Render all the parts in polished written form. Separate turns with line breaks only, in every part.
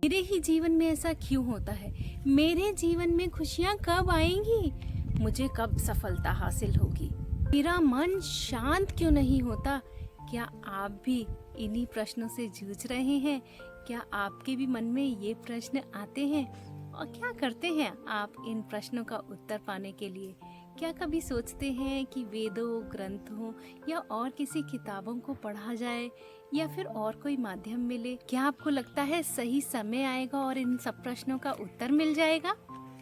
मेरे ही जीवन में ऐसा क्यों होता है? मेरे जीवन में खुशियाँ कब आएंगी? मुझे कब सफलता हासिल होगी? मेरा मन शांत क्यों नहीं होता? क्या आप भी इन्हीं प्रश्नों से जूझ रहे हैं? क्या आपके भी मन में ये प्रश्न आते हैं? और क्या करते हैं आप इन प्रश्नों का उत्तर पाने के लिए? क्या कभी सोचते हैं कि वेदों, ग्रंथों या और किसी किताबों को पढ़ा जाए या फिर और कोई माध्यम मिले? क्या आपको लगता है सही समय आएगा और इन सब प्रश्नों का उत्तर मिल जाएगा?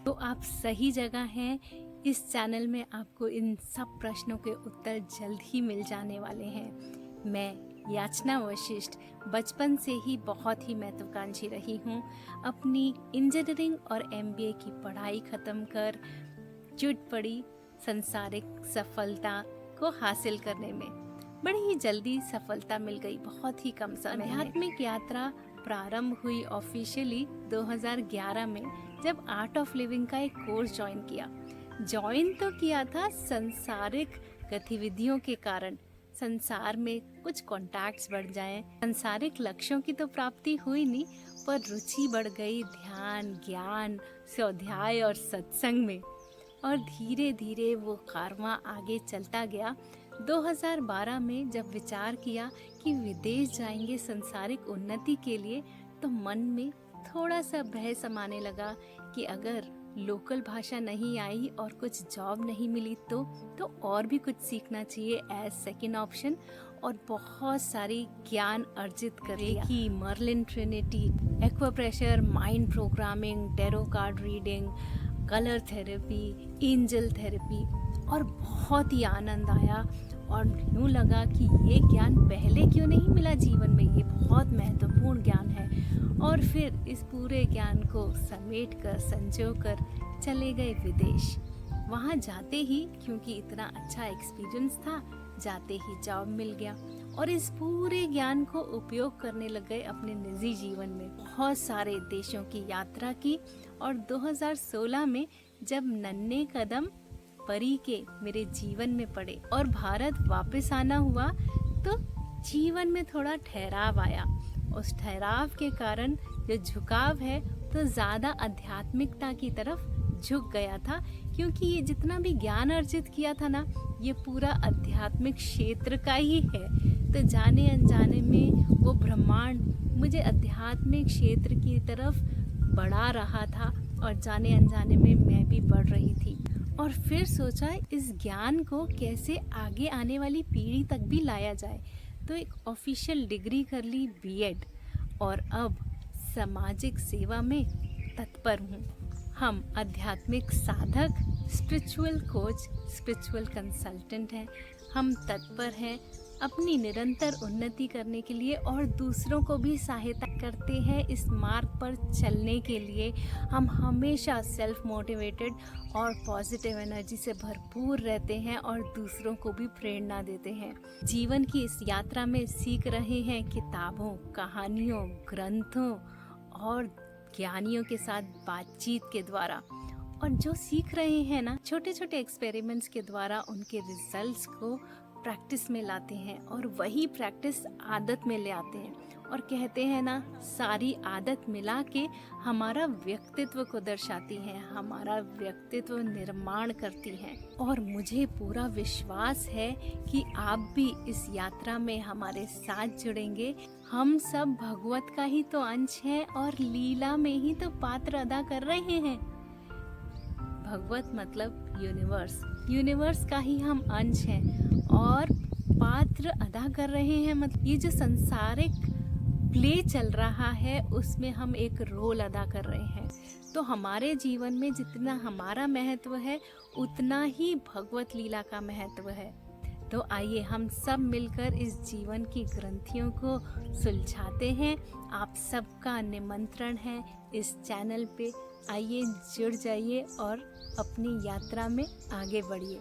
तो आप सही जगह हैं। इस चैनल में आपको इन सब प्रश्नों के उत्तर जल्द ही मिल जाने वाले हैं। मैं याचना वशिष्ठ बचपन से ही बहुत ही महत्वाकांक्षी रही हूँ। अपनी इंजीनियरिंग और एमबीए की पढ़ाई खत्म कर जुट पड़ी संसारिक सफलता को हासिल करने में। बड़ी ही जल्दी सफलता मिल गई, बहुत ही कम समय में। आध्यात्मिक यात्रा प्रारंभ हुई ऑफिशियली 2011 में, जब आर्ट ऑफ लिविंग का एक कोर्स ज्वाइन तो किया था संसारिक गतिविधियों के कारण। संसार में कुछ कॉन्टैक्ट्स बढ़ जाएं, संसारिक लक्ष्यों की तो प्राप्ति हुई नहीं, पर रुचि बढ़ गई ध्यान, ज्ञान, स्वाध्याय और सत्संग में। और धीरे धीरे वो कारवां आगे चलता गया। 2012 में जब विचार किया कि विदेश जाएंगे संसारिक उन्नति के लिए, तो मन में थोड़ा सा भय समाने लगा कि अगर लोकल भाषा नहीं आई और कुछ जॉब नहीं मिली तो और भी कुछ सीखना चाहिए एज सेकेंड ऑप्शन, और बहुत सारी ज्ञान अर्जित करे कि Merlin Trinity, acupressure, mind programming, tarot card reading, colour therapy, angel therapy, और बहुत ही आनंद आया। और यूँ लगा कि ये ज्ञान पहले क्यों नहीं मिला जीवन में, ये बहुत महत्वपूर्ण ज्ञान है। और फिर इस पूरे ज्ञान को समेट कर संजो कर चले गए विदेश। वहाँ जाते ही, क्योंकि इतना अच्छा एक्सपीरियंस था, जाते ही जॉब मिल गया और इस पूरे ज्ञान को उपयोग करने लग गए अपने निजी जीवन में। बहुत सारे देशों की यात्रा की और 2016 में जब नन्हे कदम परी के मेरे जीवन में पड़े और भारत वापस आना हुआ, तो जीवन में थोड़ा ठहराव आया। उस ठहराव के कारण जो झुकाव है तो ज्यादा आध्यात्मिकता की तरफ झुक गया था, क्योंकि ये जितना भी ज्ञान अर्जित किया था ना, ये पूरा आध्यात्मिक क्षेत्र का ही है। तो जाने अनजाने में वो ब्रह्मांड मुझे आध्यात्मिक क्षेत्र की तरफ बढ़ा रहा था और जाने अनजाने में मैं भी बढ़ रही थी। और फिर सोचा इस ज्ञान को कैसे आगे आने वाली पीढ़ी तक भी लाया जाए, तो एक ऑफिशियल डिग्री कर ली बीएड, और अब सामाजिक सेवा में तत्पर हूँ। हम आध्यात्मिक साधक, स्पिरिचुअल कोच, स्पिरिचुअल कंसल्टेंट हैं। हम तत्पर हैं अपनी निरंतर उन्नति करने के लिए और दूसरों को भी सहायता करते हैं इस मार्ग पर चलने के लिए। हम हमेशा सेल्फ मोटिवेटेड और पॉजिटिव एनर्जी से भरपूर रहते हैं और दूसरों को भी प्रेरणा देते हैं। जीवन की इस यात्रा में सीख रहे हैं किताबों, कहानियों, ग्रंथों और ज्ञानियों के साथ बातचीत के द्वारा। और जो सीख रहे हैं ना, छोटे छोटे एक्सपेरिमेंट्स के द्वारा उनके रिजल्ट्स को प्रैक्टिस में लाते हैं और वही प्रैक्टिस आदत में ले आते हैं। और कहते हैं ना, सारी आदत मिला के हमारा व्यक्तित्व को दर्शाती है, हमारा व्यक्तित्व निर्माण करती हैं। और मुझे पूरा विश्वास है कि आप भी इस यात्रा में हमारे साथ जुड़ेंगे। हम सब भगवत का ही तो अंश हैं और लीला में ही तो पात्र अदा कर रहे हैं। भगवत मतलब यूनिवर्स का ही हम अंश हैं और पात्र अदा कर रहे हैं। मतलब ये जो संसारिक प्ले चल रहा है उसमें हम एक रोल अदा कर रहे हैं। तो हमारे जीवन में जितना हमारा महत्व है उतना ही भगवत लीला का महत्व है। तो आइए हम सब मिलकर इस जीवन की ग्रंथियों को सुलझाते हैं। आप सबका निमंत्रण है इस चैनल पे। आइए जुड़ जाइए और अपनी यात्रा में आगे बढ़िए।